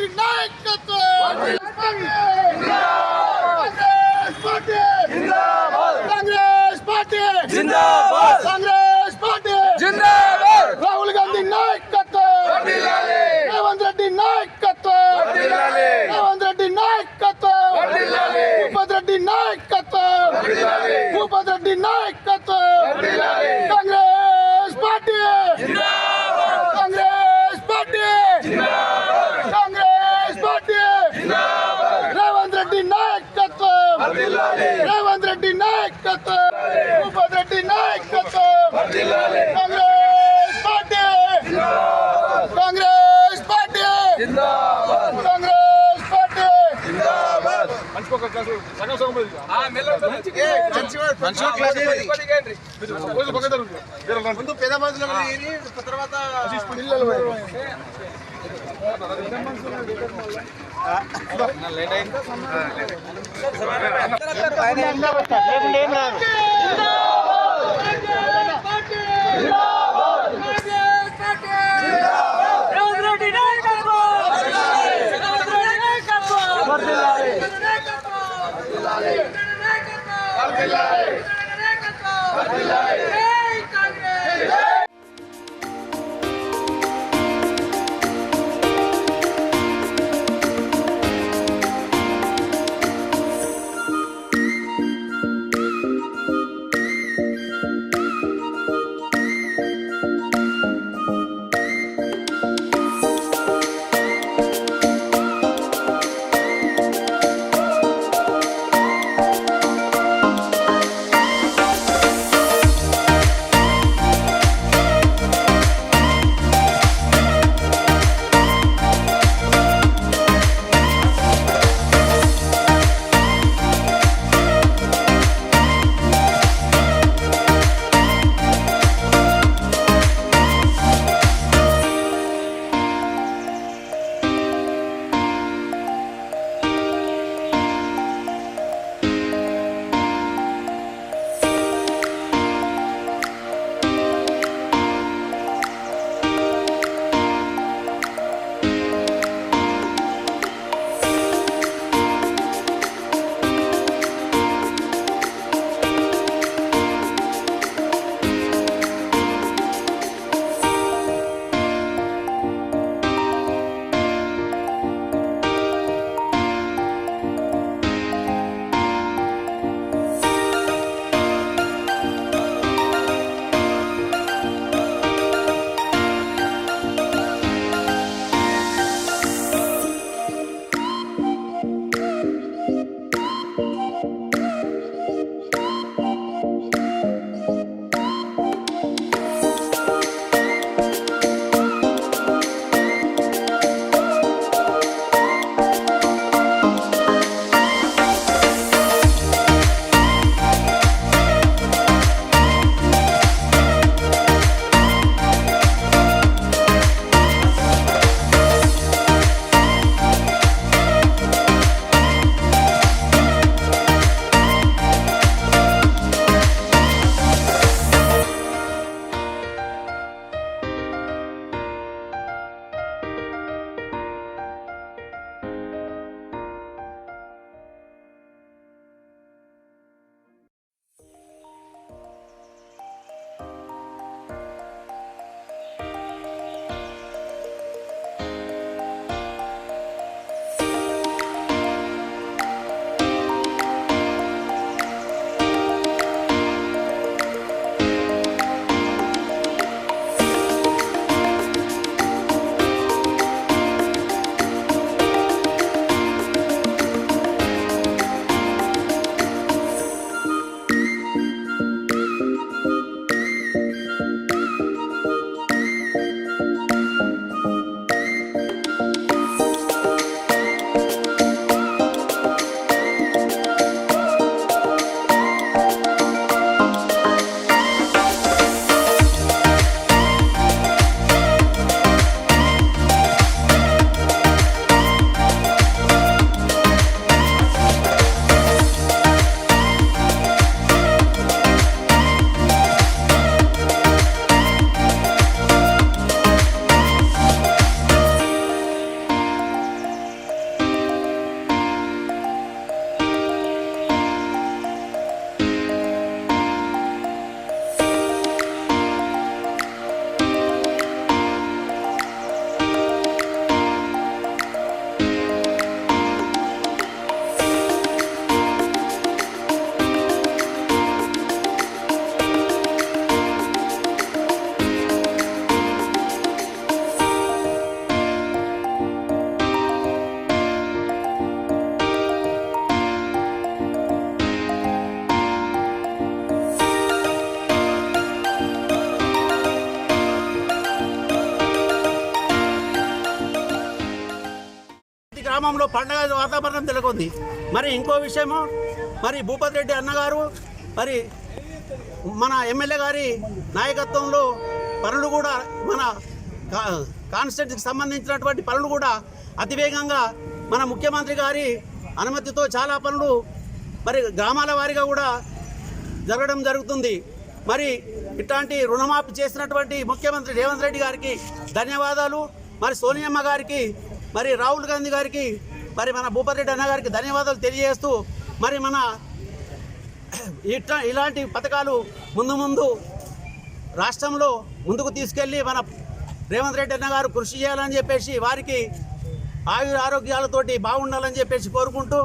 రెడ్డి నాయకత్వం కాంగ్రెస్ పార్టీ జిందాబాద్ కాంగ్రెస్ పార్టీ జిందాబాద్ రాహుల్ గాంధీ నాయకత్వం రేవంత్ రెడ్డి నాయకత్వం రేవంత్ రెడ్డి నాయకత్వం భూపత్ రెడ్డి నాయకత్వం భూపత్ రెడ్డి నాయకత్వం Congress party Congress party Congress party Revanth Reddy నాయకత్వం రేవంత్ రెడ్డి నాయకత్వం భూపత్ రెడ్డి నాయకత్వం Congress party Congress party Congress party ముందు పెద్ద మనుషులు తర్వాత పిల్లలు గ్రామంలో పండగ వాతావరణం నెలకొంది. మరి ఇంకో విషయము, మరి భూపతి రెడ్డి అన్నగారు మరి మన ఎమ్మెల్యే గారి నాయకత్వంలో పనులు కూడా మన కాన్స్టిట్యూన్సీకి సంబంధించినటువంటి పనులు కూడా అతివేగంగా మన ముఖ్యమంత్రి గారి అనుమతితో చాలా పనులు మరి గ్రామాల వారీగా కూడా జరగడం జరుగుతుంది. మరి ఇట్లాంటి రుణమాఫీ చేసినటువంటి ముఖ్యమంత్రి రేవంత్ రెడ్డి గారికి ధన్యవాదాలు. మరి సోనియమ్మ గారికి, మరి రాహుల్ గాంధీ గారికి, మరి మన భూపతి రెడ్డి అన్న గారికి ధన్యవాదాలు తెలియజేస్తూ మరి మన ఇలాంటి పథకాలు ముందు రాష్ట్రంలో ముందుకు తీసుకెళ్ళి మన రేవంత్ రెడ్డి అన్న గారు కృషి చేయాలని చెప్పేసి వారికి ఆరోగ్యాలతోటి బాగుండాలని చెప్పేసి కోరుకుంటూ